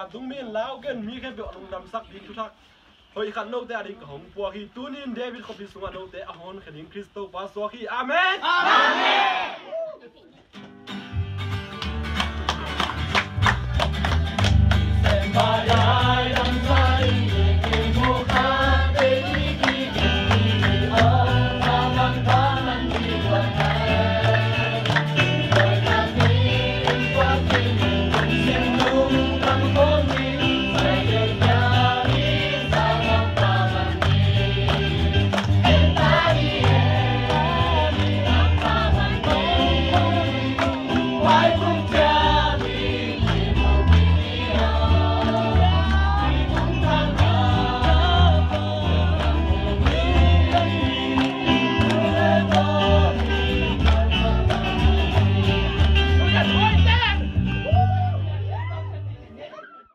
và tung miền lão gần mi cái việc nông nằm sắc đi chút thắc hồi khăn nô tê đi của hồng bùa khi tunin David không đi xuống nô tê hôn khẩn in Christo và xóa khi Amen. Amen. Amen.